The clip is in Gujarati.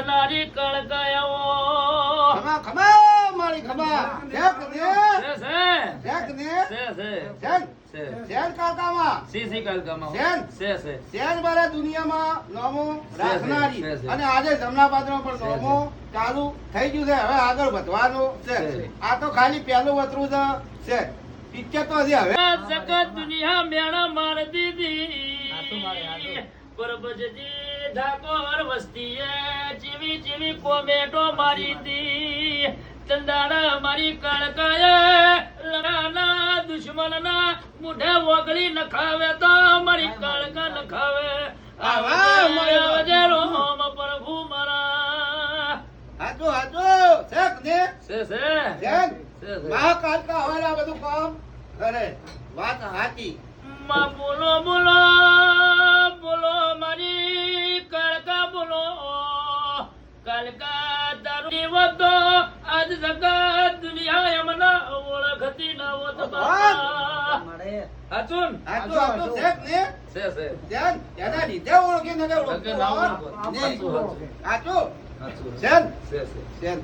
રાખનારી કળકાયો ખમા ખમા મારી ખમા દેખ દે છે દેખ દે છે સેન છે સેન કાકામાં સી કળકામાં સેન છે સેન બારે દુનિયામાં નામો રાખનારી છે. અને આજે જમનાપાત્રમાં પણ નામો ચાલુ થઈ ગયું છે હવે આગળ વધવાનું છે છે. આ તો ખાલી પહેલું વતરું છે પિક્ચર તો હજી હવે જગત દુનિયા મેણા માર દીધી પરબજજી ઠાકોર વસ્તીએ જીવી જીવી કોમેટો મારી દી ચંદાડા મારી કળકાએ લડાના દુશ્મનના મુઢે ઓગળી નખાવે તો મારી કળકા નખાવે આવજે રોમ પ્રભુ મારા હાચો હાચો શેખ ને છે સેન મહાકાલ કા હવે આ બધું કામ કરે વાત સાચી માં બોલો બોલો બોલો મારી કળકા બોલો કલકા તારી વતો આજ જગત દુનિયા એમને ઓળખતી ન હોત બાપા હાચુન હાચો હાચો શેખ ને છે સેન એના લીધે ઓળખી નગર ઓળખતો હાચો હાચુન સેન છે સેન